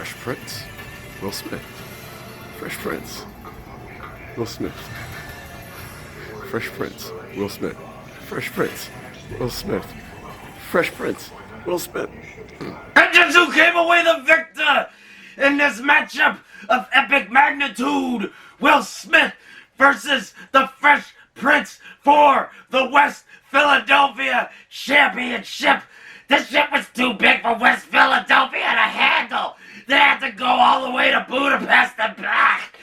Fresh Prince, Will Smith. Fresh Prince, Will Smith. Fresh Prince, Will Smith. Fresh Prince, Will Smith. Fresh Prince, Will Smith. And who came away the victor in this matchup of epic magnitude? Will Smith versus the Fresh Prince for the West Philadelphia Championship. This shit was too big for West Philadelphia to handle. They had to go all the way to Budapest and back.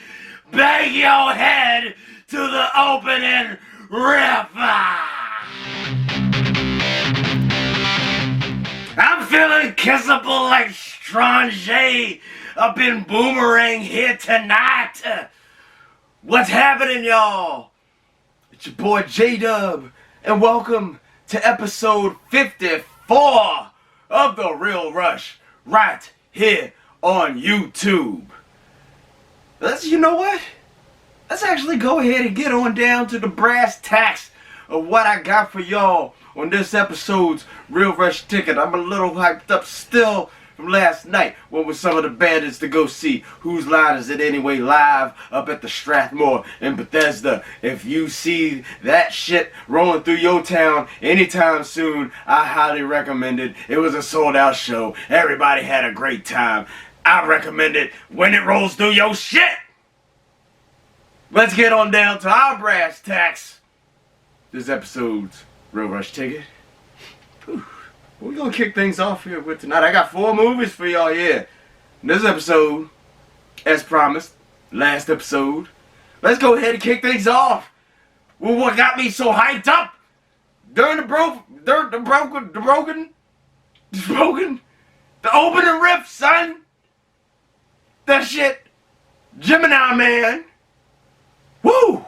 Bang your head to the opening riff. I'm feeling kissable like Strange up in Boomerang here tonight. What's happening, y'all? It's your boy J-Dub, and welcome to episode 54 of The Real Rush, right here on YouTube. You know what? Let's actually go ahead and get on down to the brass tacks of what I got for y'all on this episode's Real Rush ticket. I'm a little hyped up still from last night. Went with some of the bandits to go see Whose Line Is It Anyway live up at the Strathmore in Bethesda. If you see that shit rolling through your town anytime soon, I highly recommend it. It was a sold out show. Everybody had a great time. I recommend it when it rolls through your shit. Let's get on down to our brass tacks. This episode's Real Rush ticket. Whew. We're gonna kick things off here with tonight. I got 4 movies for y'all here. In this episode, as promised, last episode, let's go ahead and kick things off with what got me so hyped up during the opening riff, son. That shit, Gemini Man. Woo!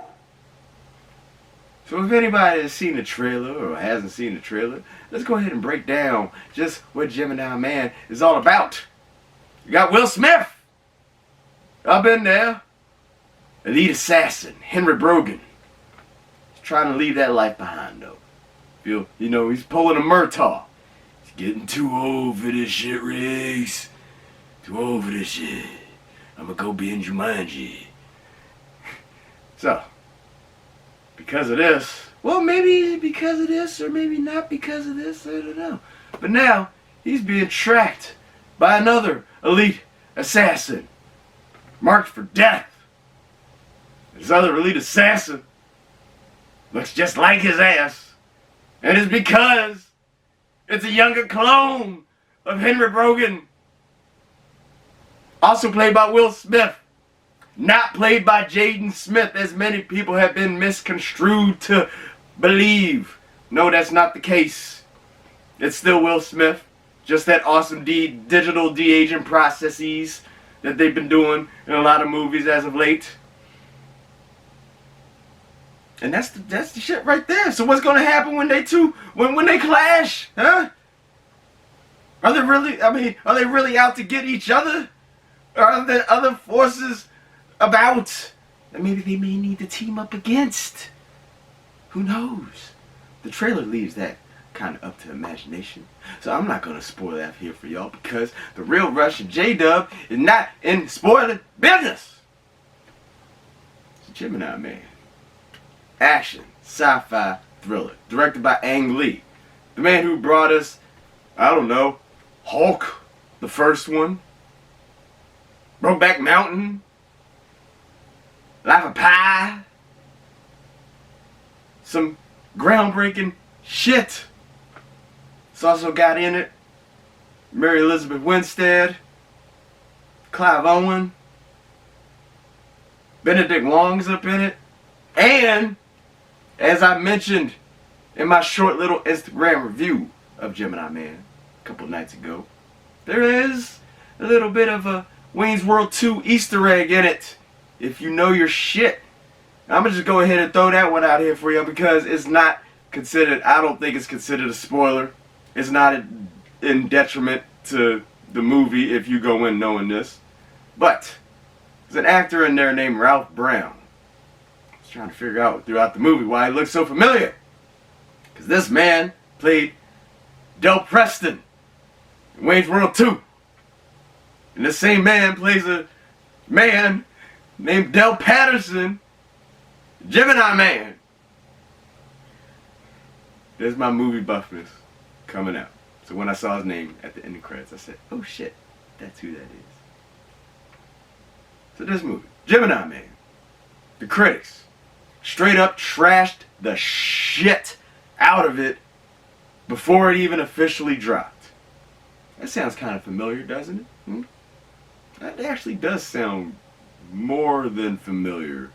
So if anybody has seen the trailer or hasn't seen the trailer, let's go ahead and break down just what Gemini Man is all about. You got Will Smith up in there. Elite assassin, Henry Brogan. He's trying to leave that life behind though. He's pulling a Murtaugh. He's getting too old for this shit, Riggs. Too old for this shit. I'ma go be in Jumanji. So, because of this, well, maybe because of this, or maybe not because of this, I don't know. But now, he's being tracked by another elite assassin, marked for death. This other elite assassin looks just like his ass, and it's because it's a younger clone of Henry Brogan, also played by Will Smith. Not played by Jaden Smith, as many people have been misconstrued to believe. No, that's not the case. It's still Will Smith. Just that awesome digital de-aging processes that they've been doing in a lot of movies as of late. And that's the shit right there. So what's gonna happen when they clash? Huh? Are they really out to get each other? Or are there other forces about that maybe they may need to team up against? Who knows? The trailer leaves that kind of up to imagination. So I'm not going to spoil that here for y'all because the Real Rush and J-Dub is not in spoiling business. It's Gemini Man. Action, sci-fi thriller. Directed by Ang Lee. The man who brought us, I don't know, Hulk, the first one. Brokeback Mountain. Life of Pi. Some groundbreaking shit. It's also got in it Mary Elizabeth Winstead, Clive Owen, Benedict Wong's up in it, and as I mentioned in my short little Instagram review of Gemini Man a couple nights ago, there is a little bit of a Wayne's World 2 Easter egg in it. If you know your shit. I'm going to just go ahead and throw that one out here for you because it's not considered, I don't think it's considered a spoiler. It's not in detriment to the movie if you go in knowing this. But there's an actor in there named Ralph Brown. I was trying to figure out throughout the movie why he looks so familiar. Because this man played Del Preston in Wayne's World 2. And the same man plays a man named Del Patterson, Gemini Man. There's my movie buffness coming out. So when I saw his name at the end of credits, I said, oh shit, that's who that is. So this movie, Gemini Man, the critics straight up trashed the shit out of it before it even officially dropped. That sounds kind of familiar, doesn't it? That actually does sound more than familiar,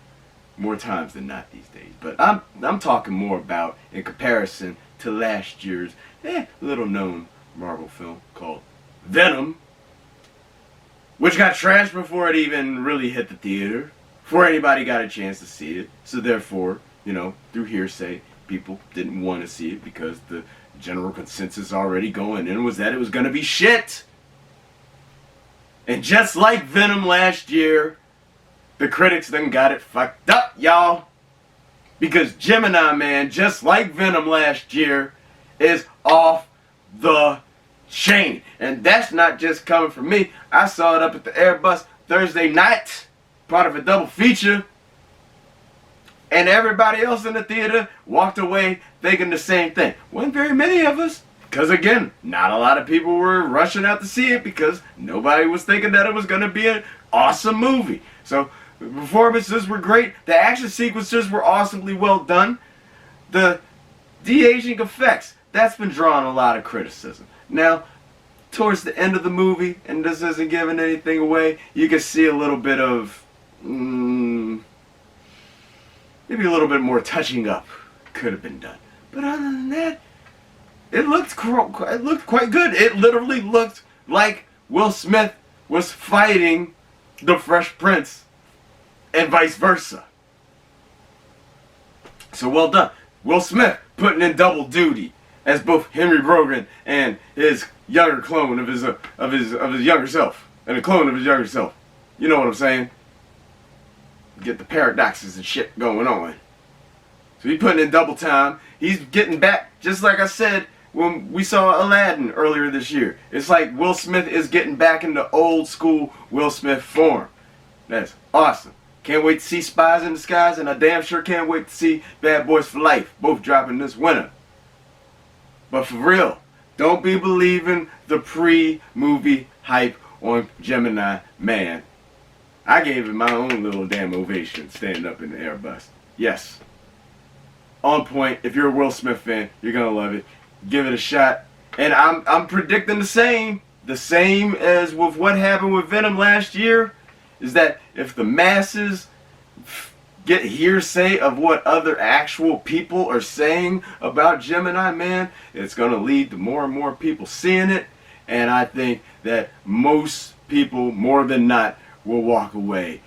more times than not these days. But I'm talking more about in comparison to last year's little known Marvel film called Venom, which got trashed before it even really hit the theater, before anybody got a chance to see it. So therefore, you know, through hearsay, people didn't want to see it because the general consensus already going in was that it was going to be shit. And just like Venom last year, the critics then got it fucked up, y'all. Because Gemini Man, just like Venom last year, is off the chain. And that's not just coming from me. I saw it up at the Airbus Thursday night, part of a double feature. And everybody else in the theater walked away thinking the same thing. Wasn't very many of us. Because again, not a lot of people were rushing out to see it because nobody was thinking that it was going to be an awesome movie. So the performances were great. The action sequences were awesomely well done. The de-aging effects, that's been drawing a lot of criticism. Now, towards the end of the movie, and this isn't giving anything away, you can see a little bit of, maybe a little bit more touching up could have been done. But other than that, it looked quite good. It literally looked like Will Smith was fighting the Fresh Prince and vice versa. So well done. Will Smith putting in double duty as both Henry Brogan and his younger clone of his younger self, and a clone of his younger self. You know what I'm saying? Get the paradoxes and shit going on. So he's putting in double time. He's getting back, just like I said when we saw Aladdin earlier this year. It's like Will Smith is getting back into old school Will Smith form. That's awesome. Can't wait to see Spies in Disguise, and I damn sure can't wait to see Bad Boys for Life, both dropping this winter. But for real, don't be believing the pre-movie hype on Gemini Man. I gave it my own little damn ovation standing up in the Airbus. Yes. On point. If you're a Will Smith fan, you're going to love it. Give it a shot. And I'm predicting the same. The same as with what happened with Venom last year. Is that if the masses get hearsay of what other actual people are saying about Gemini Man, it's going to lead to more and more people seeing it. And I think that most people, more than not, will walk away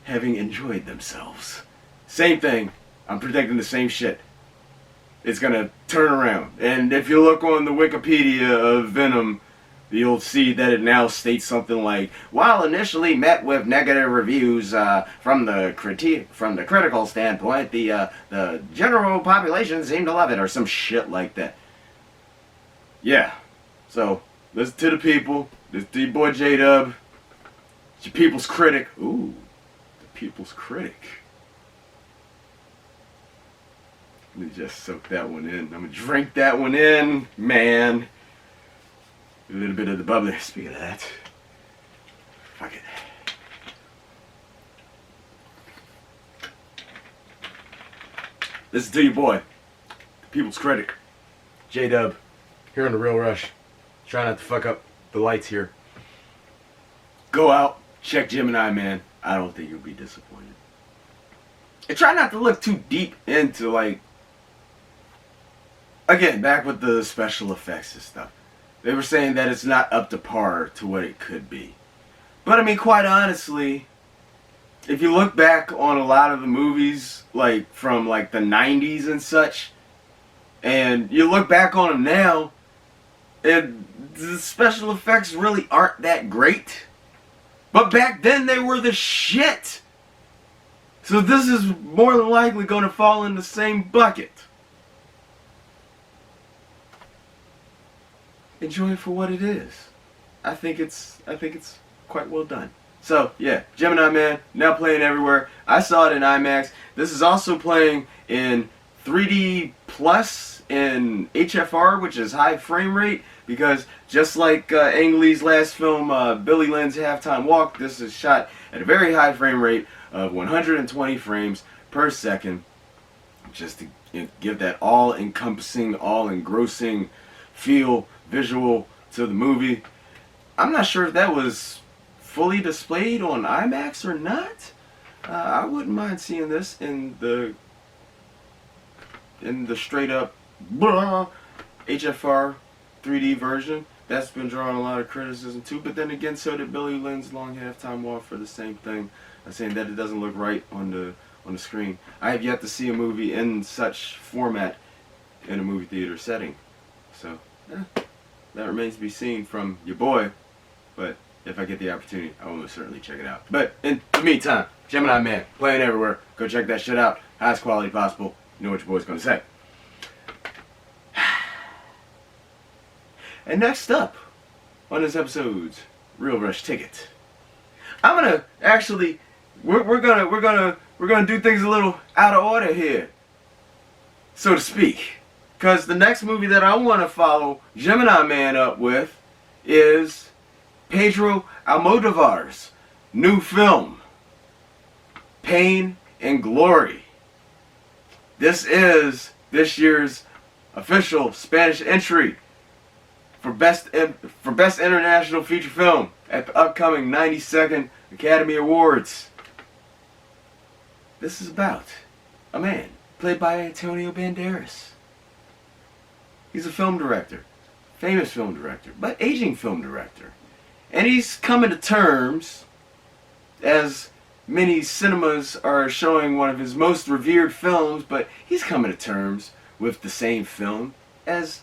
having enjoyed themselves. Same thing. I'm predicting the same shit. It's going to turn around. And if you look on the Wikipedia of Venom, you'll see that it now states something like, while initially met with negative reviews from the critical standpoint, the general population seemed to love it, or some shit like that. Yeah. So, listen to the people. This is your boy J-Dub. It's your people's critic. Ooh, the people's critic. Let me just soak that one in. I'm going to drink that one in, man. A little bit of the bubbly. Speaking of that, fuck it. Listen to your boy, the people's critic, J-Dub, here on The Real Rush. Try not to fuck up the lights here. Go out, check Gemini Man. I don't think you'll be disappointed. And try not to look too deep into, like, again, back with the special effects and stuff. They were saying that it's not up to par to what it could be. But I mean, quite honestly, if you look back on a lot of the movies, like from like the 90s and such, and you look back on them now, the special effects really aren't that great. But back then they were the shit. So this is more than likely going to fall in the same bucket. Enjoy it for what it is. I think it's quite well done. So yeah, Gemini Man now playing everywhere. I saw it in IMAX. This is also playing in 3D plus in HFR, which is high frame rate, because just like Ang Lee's last film, Billy Lynn's Halftime Walk, this is shot at a very high frame rate of 120 frames per second, just to give that all-encompassing, all-engrossing feel, visual to the movie. I'm not sure if that was fully displayed on IMAX or not. I wouldn't mind seeing this in the straight up HFR 3D version. That's been drawing a lot of criticism too, but then again, so did Billy Lynn's Long Halftime Walk for the same thing, saying that it doesn't look right on the screen. I have yet to see a movie in such format in a movie theater setting, so that remains to be seen from your boy. But if I get the opportunity, I will most certainly check it out. But in the meantime, Gemini Man playing everywhere. Go check that shit out. Highest quality possible. You know what your boy's gonna say. And next up on this episode's Real Rush Ticket, I'm gonna actually we're gonna do things a little out of order here, so to speak, because the next movie that I want to follow Gemini Man up with is Pedro Almodovar's new film, Pain and Glory. This is this year's official Spanish entry for best international feature film at the upcoming 92nd Academy Awards. This is about a man played by Antonio Banderas. He's a film director, famous film director, but aging film director. And he's coming to terms, as many cinemas are showing one of his most revered films, but he's coming to terms with the same film as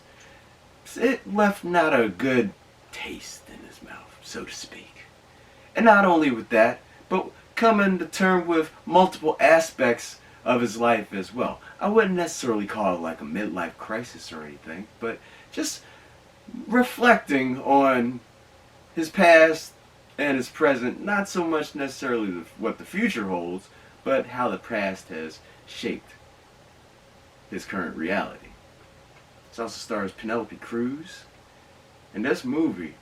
it left not a good taste in his mouth, so to speak. And not only with that, but coming to terms with multiple aspects of his life as well. I wouldn't necessarily call it like a midlife crisis or anything, but just reflecting on his past and his present, not so much necessarily what the future holds, but how the past has shaped his current reality. It also stars Penelope Cruz, and this movie,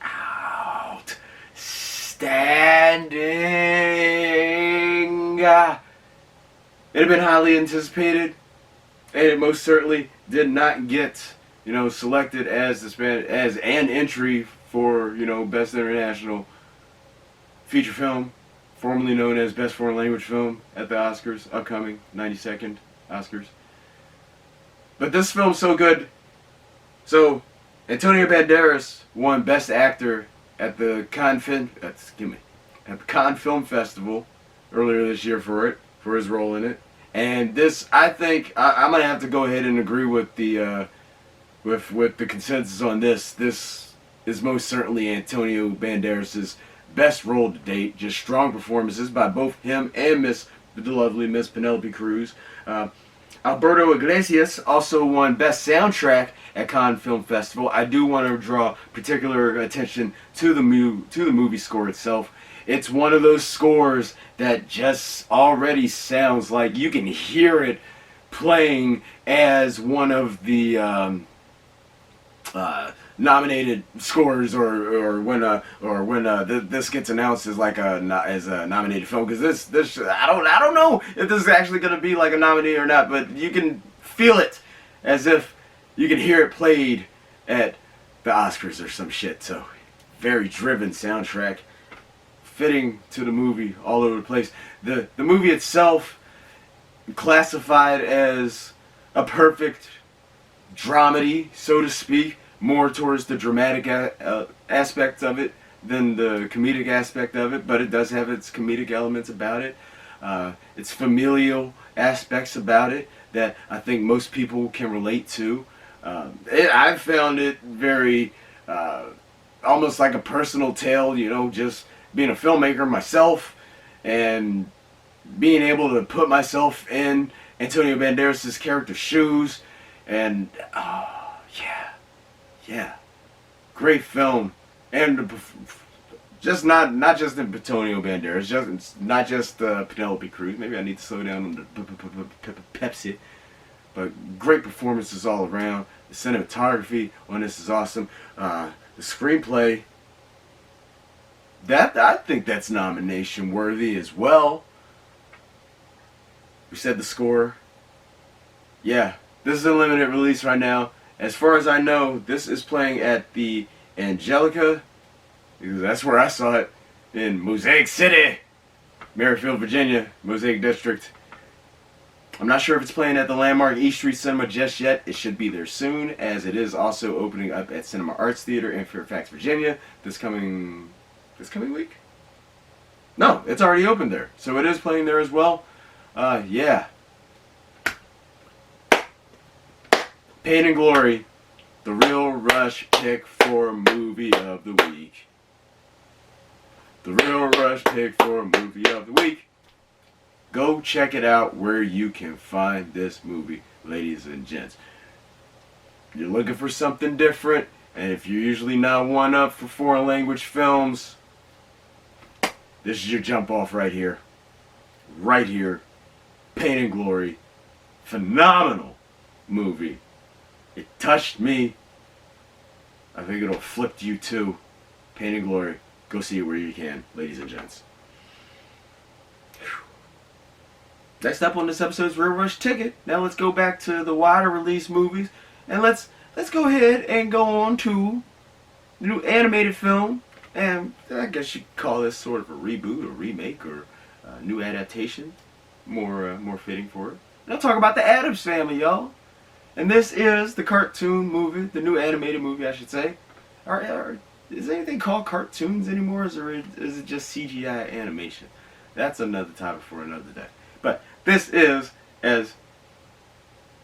outstanding. It had been highly anticipated, and it most certainly did not get, selected as as an entry for, Best International Feature Film, formerly known as Best Foreign Language Film at the Oscars, upcoming 92nd Oscars. But this film's so good. So, Antonio Banderas won Best Actor at the Cannes Film Festival earlier this year for his role in it. And this, I think, I'm gonna have to go ahead and agree with the with the consensus on this. This is most certainly Antonio Banderas' best role to date. Just strong performances by both him and the lovely Miss Penelope Cruz. Alberto Iglesias also won Best Soundtrack at Cannes Film Festival. I do want to draw particular attention to the movie score itself. It's one of those scores that just already sounds like you can hear it playing as one of the nominated scores, or when this gets announced as like a nominated film, because this I don't know if this is actually going to be like a nominee or not, but you can feel it as if you can hear it played at the Oscars or some shit. So very driven soundtrack, fitting to the movie all over the place. The movie itself classified as a perfect dramedy, so to speak, more towards the dramatic aspect of it than the comedic aspect of it, but it does have its comedic elements about it. Its familial aspects about it that I think most people can relate to. I found it very almost like a personal tale, just being a filmmaker myself and being able to put myself in Antonio Banderas' character's shoes, and yeah, great film, And just not just in Antonio Banderas, it's not just Penelope Cruz. Maybe I need to slow down on the Pepsi. But great performances all around. The cinematography on this is awesome. The screenplay, I think that's nomination worthy as well. We said the score. Yeah, this is a limited release right now. As far as I know, this is playing at the Angelica, because that's where I saw it, in Mosaic City, Merrifield, Virginia, Mosaic District. I'm not sure if it's playing at the landmark East Street Cinema just yet. It should be there soon, as it is also opening up at Cinema Arts Theater in Fairfax, Virginia, this coming week? No, it's already opened there, so it is playing there as well. Yeah. Pain and Glory, the real Rush pick for movie of the week. The real Rush pick for movie of the week. Go check it out where you can find this movie, ladies and gents. You're looking for something different, and if you're usually not one up for foreign language films, this is your jump off right here. Right here. Pain and Glory. Phenomenal movie. It touched me. I think it'll flip you too. Pain and Glory. Go see it where you can, ladies and gents. Next up on this episode's Real Rush Ticket. Now let's go back to the wider release movies, and let's go ahead and go on to the new animated film. And I guess you could call this sort of a reboot, or remake, or a new adaptation. More fitting for it. And I'll talk about the Addams Family, y'all. And this is the cartoon movie, the new animated movie, I should say. Is anything called cartoons anymore, or is it just CGI animation? That's another topic for another day. But this is, as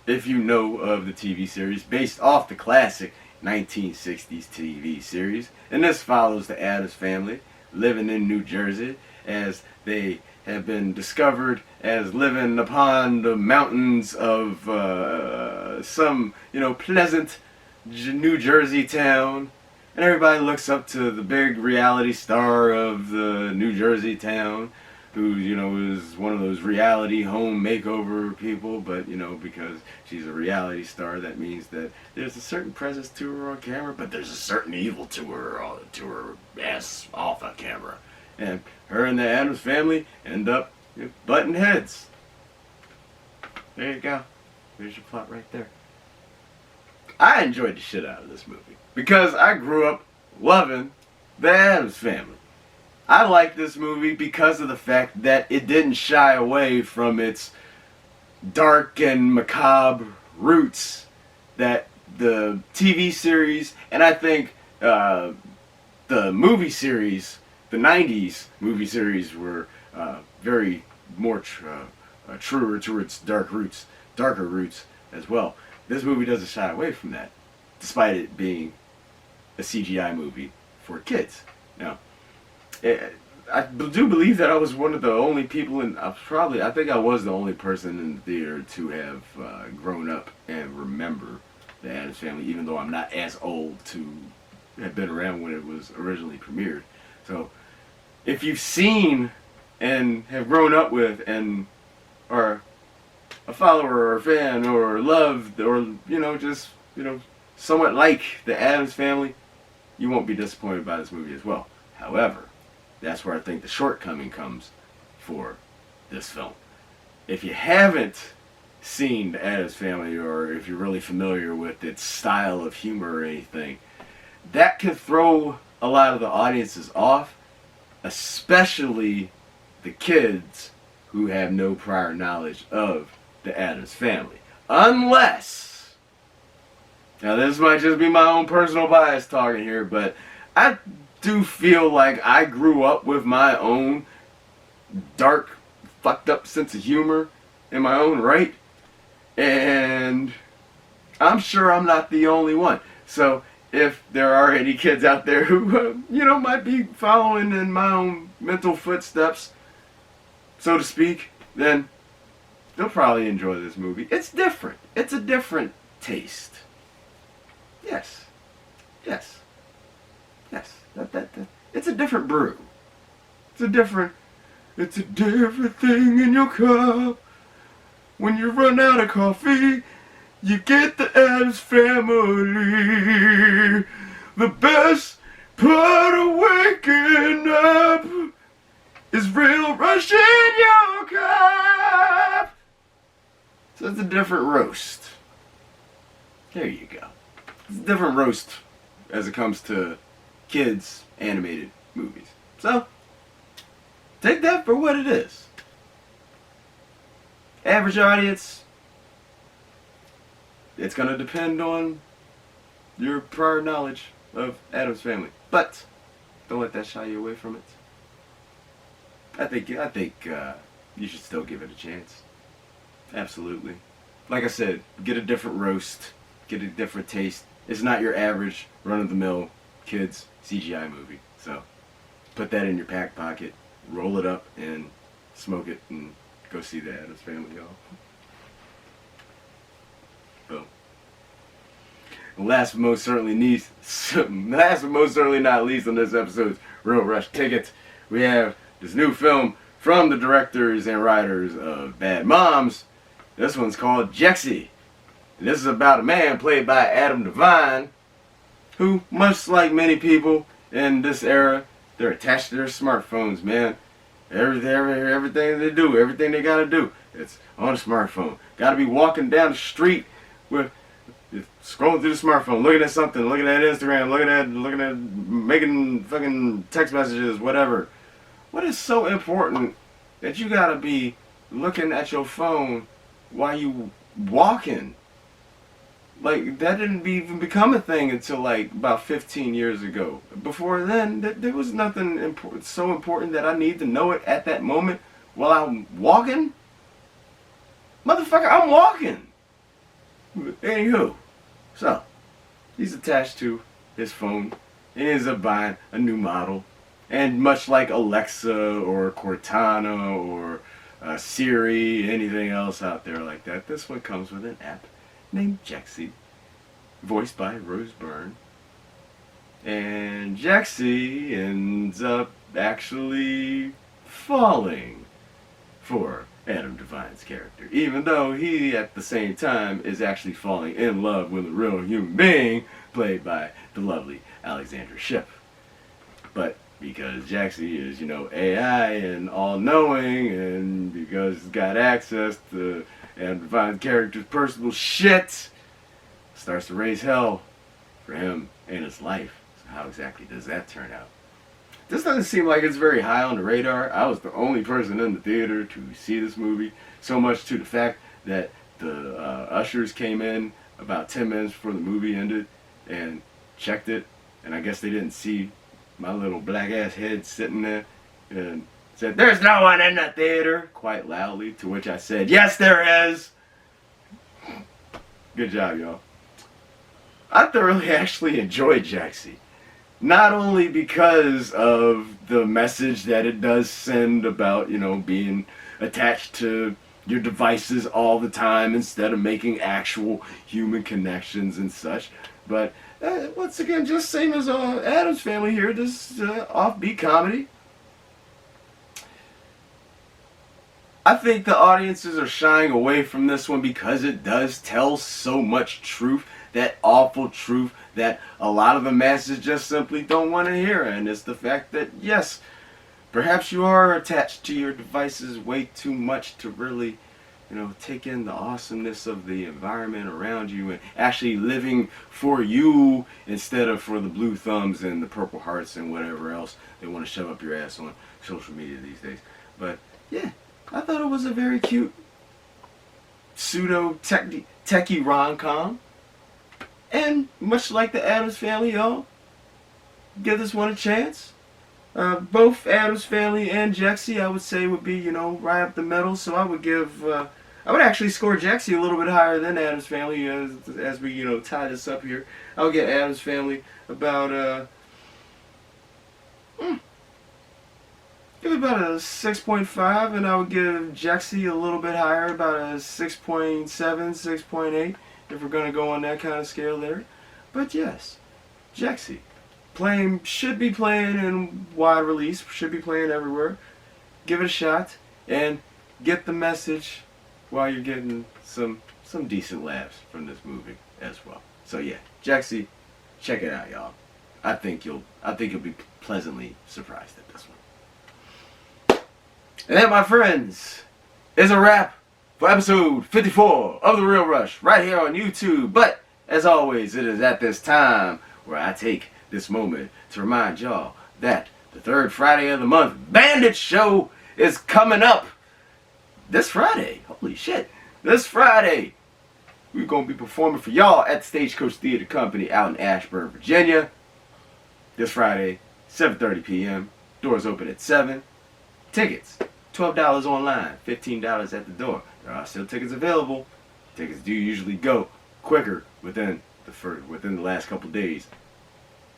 if you know of the TV series, based off the classic 1960s TV series. And this follows the Addams Family living in New Jersey, as they have been discovered as living upon the mountains of some, pleasant New Jersey town. And everybody looks up to the big reality star of the New Jersey town, who, is one of those reality home makeover people, but, because she's a reality star, that means that there's a certain presence to her on camera, but there's a certain evil to her ass off of camera. And her and the Addams Family end up butting heads. There you go. There's your plot right there. I enjoyed the shit out of this movie, because I grew up loving the Addams Family. I like this movie because of the fact that it didn't shy away from its dark and macabre roots that the TV series, and I think the movie series, the 90s movie series, were very more truer to its darker roots as well. This movie doesn't shy away from that, despite it being a CGI movie for kids. Now, I do believe that I was one of the only people I think I was the only person in the theater to have grown up and remember the Addams Family, even though I'm not as old to have been around when it was originally premiered. So, if you've seen and have grown up with and are a follower or a fan or loved or, somewhat like the Addams Family, you won't be disappointed by this movie as well. However, that's where I think the shortcoming comes for this film. If you haven't seen the Addams Family, or if you're really familiar with its style of humor or anything, that can throw a lot of the audiences off, especially the kids who have no prior knowledge of the Addams Family. Unless, now this might just be my own personal bias talking here, but I do feel like I grew up with my own dark, fucked up sense of humor in my own right, and I'm sure I'm not the only one. So if there are any kids out there who might be following in my own mental footsteps, so to speak, then they'll probably enjoy this movie. It's different. It's a different taste. Yes. It's a different brew. It's a different thing in your cup. When you run out of coffee, you get the Addams Family. The best part of waking up is real rush in your cup. So it's a different roast. There you go. It's a different roast as it comes to kids' animated movies. So, take that for what it is. Average audience, it's going to depend on your prior knowledge of Addams Family. But, don't let that shy you away from it. I think you should still give it a chance. Absolutely. Like I said, get a different roast, get a different taste. It's not your average run-of-the-mill kids CGI movie. So put that in your back pocket, roll it up, and smoke it, and go see the Addams Family, y'all. Boom. Last but most certainly not least on this episode's Real Rush Ticket, we have this new film from the directors and writers of Bad Moms. This one's called Jexi. And this is about a man played by Adam Devine, who, much like many people in this era, they're attached to their smartphones, man. Everything they do, everything they gotta do, it's on a smartphone. Gotta be walking down the street with scrolling through the smartphone, looking at something, looking at Instagram, looking at making fucking text messages, whatever. What is so important that you gotta be looking at your phone while you walking? Like, that didn't even become a thing until like about 15 years ago. Before then, there was nothing so important that I need to know it at that moment while I'm walking. Motherfucker, I'm walking. Anywho, so he's attached to his phone and ends up buying a new model. And much like Alexa or Cortana or Siri, anything else out there like that, this one comes with an app named Jexi, voiced by Rose Byrne. And Jexi ends up actually falling for Adam Devine's character, even though he at the same time is actually falling in love with a real human being played by the lovely Alexandra Shipp. But because Jexi is, AI and all-knowing, and because he's got access to Adam Devine's character's personal shit, starts to raise hell for him and his life. So how exactly does that turn out? This doesn't seem like it's very high on the radar. I was the only person in the theater to see this movie, so much to the fact that the ushers came in about 10 minutes before the movie ended and checked it, and I guess they didn't see my little black ass head sitting there, and said, "There's no one in the theater," quite loudly, to which I said, "Yes, there is." Good job, y'all. I thoroughly actually enjoyed Jexi. Not only because of the message that it does send about, being attached to your devices all the time instead of making actual human connections and such, but once again, just same as Addams Family here, this offbeat comedy. I think the audiences are shying away from this one because it does tell so much truth, that awful truth that a lot of the masses just simply don't want to hear. And it's the fact that, yes, perhaps you are attached to your devices way too much to really, take in the awesomeness of the environment around you and actually living for you instead of for the blue thumbs and the purple hearts and whatever else they want to shove up your ass on social media these days. But yeah, I thought it was a very cute pseudo-techie rom-com. And much like the Addams Family, y'all, give this one a chance. Both Addams Family and Jexi, I would say, would be, right up the middle. So I would I would actually score Jexi a little bit higher than Addams Family as we, tie this up here. I would get Addams Family about, give it about a 6.5, and I would give Jexi a little bit higher, about a 6.7, 6.8, if we're going to go on that kind of scale there. But yes, Jexi, should be playing in wide release, should be playing everywhere. Give it a shot and get the message while you're getting some decent laughs from this movie as well. So yeah, Jexi, check it out, y'all. I think you'll be pleasantly surprised at this one. And that, my friends, is a wrap for episode 54 of The Real Rush right here on YouTube. But as always, it is at this time where I take this moment to remind y'all that the third Friday of the month Bandit Show is coming up this Friday. Holy shit. This Friday, we're going to be performing for y'all at the Stagecoach Theater Company out in Ashburn, Virginia. This Friday, 7:30 p.m. Doors open at 7. Tickets, $12 online, $15 at the door. There are still tickets available. Tickets do usually go quicker within the last couple days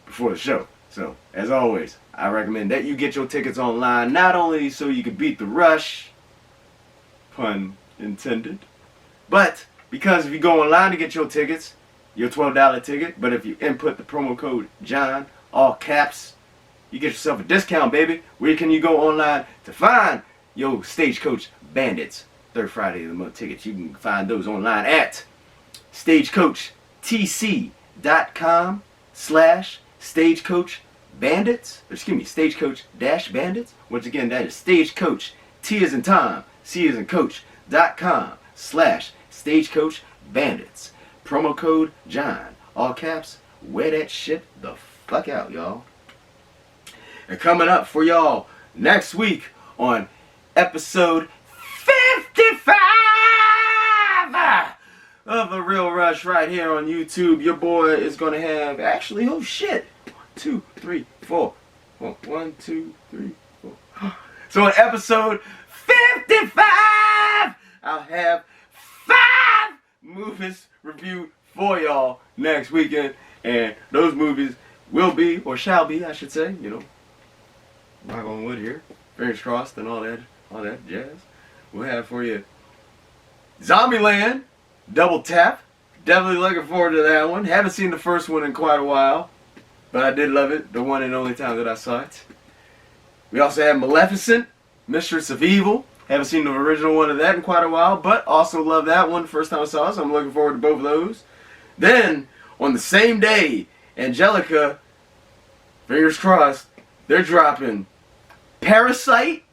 before the show. So, as always, I recommend that you get your tickets online, not only so you can beat the rush, pun intended, but because if you go online to get your tickets, your $12 ticket, but if you input the promo code JOHN, all caps, you get yourself a discount, baby. Where can you go online to find your Stagecoach Bandits third Friday of the month tickets? You can find those online at stagecoachtc.com/stagecoach-bandits. Excuse me, stagecoach-bandits. Once again, that is stagecoach, T as in Tom, C as in coach.com/stagecoach-bandits. Promo code John, all caps. Wear that shit the fuck out, y'all. And coming up for y'all next week on episode 55 of The Real Rush right here on YouTube, your boy is going to have, actually, oh shit, 1, 2, 3, 4. 1, 2, 3, 4. So on episode 55, I'll have 5 movies reviewed for y'all next weekend. And those movies will be, or shall be, I should say, you know, knock on wood here, fingers crossed and all that jazz. We'll have for you Zombieland, Double Tap. Definitely looking forward to that one. Haven't seen the first one in quite a while, but I did love it, the one and only time that I saw it. We also have Maleficent, Mistress of Evil. Haven't seen the original one of that in quite a while, but also love that one the first time I saw it, so I'm looking forward to both of those. Then, on the same day, Angelica, fingers crossed, they're dropping Parasite.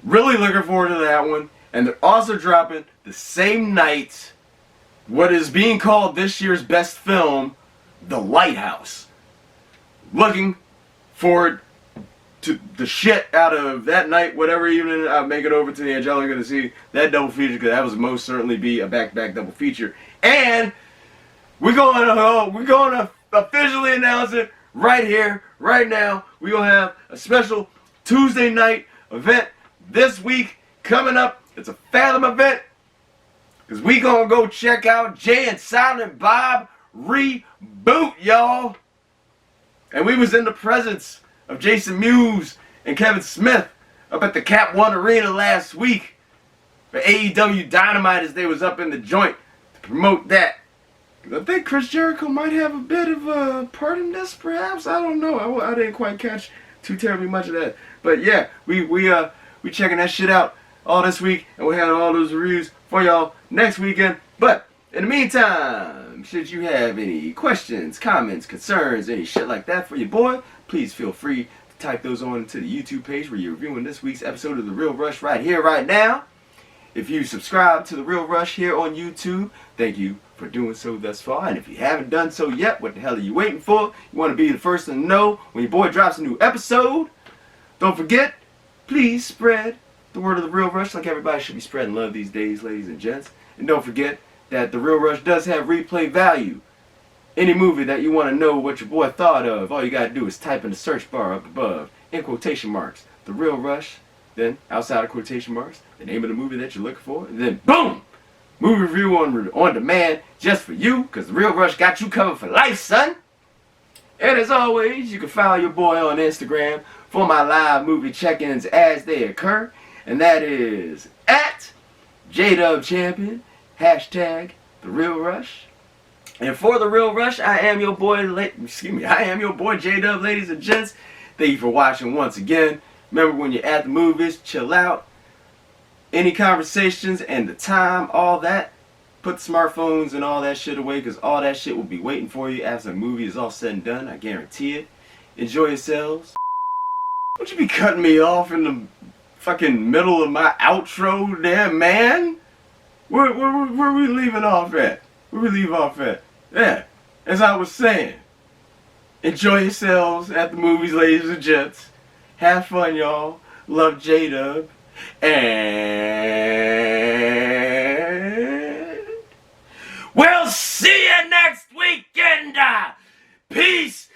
Really looking forward to that one. And they're also dropping the same night what is being called this year's best film, The Lighthouse. Looking forward to the shit out of that night, whatever evening I make it over to the Angelica to see that double feature, because that was most certainly be a back-to-back double feature. And we're going to officially announce it right here, right now. We're going to have a special Tuesday night event this week coming up. It's a Fathom event, because we going to go check out Jay and Silent Bob Reboot, y'all. And we was in the presence of Jason Mewes and Kevin Smith up at the Cap One Arena last week for AEW Dynamite, as they was up in the joint to promote that. I think Chris Jericho might have a bit of a part in this, perhaps. I don't know. I didn't quite catch too terribly much of that. But yeah, we checking that shit out all this week, and we had all those reviews for y'all next weekend. But in the meantime, should you have any questions, comments, concerns, any shit like that for your boy, please feel free to type those on to the YouTube page where you're reviewing this week's episode of The Real Rush right here, right now. If you subscribe to The Real Rush here on YouTube, thank you for doing so thus far. And if you haven't done so yet, what the hell are you waiting for? You want to be the first to know when your boy drops a new episode. Don't forget, please spread the word of The Real Rush like everybody should be spreading love these days, ladies and gents. And don't forget that The Real Rush does have replay value. Any movie that you want to know what your boy thought of, all you got to do is type in the search bar up above, in quotation marks, The Real Rush, then outside of quotation marks, the name of the movie that you're looking for, and then boom! Movie review on demand just for you, because The Real Rush got you covered for life, son. And as always, you can follow your boy on Instagram for my live movie check-ins as they occur, and that is at JDubChampion, hashtag The Real Rush. And for the real rush, I am your boy, I am your boy J-Dub, ladies and gents. Thank you for watching once again. Remember, when you're at the movies, chill out. Any conversations and the time, all that, put the smartphones and all that shit away, because all that shit will be waiting for you after the movie is all said and done. I guarantee it. Enjoy yourselves. Don't you be cutting me off in the fucking middle of my outro there, man. Where we leaving off at? Where we leave off at? Yeah, as I was saying, enjoy yourselves at the movies, ladies and gents. Have fun, y'all. Love J-Dub. And we'll see you next weekend. Peace.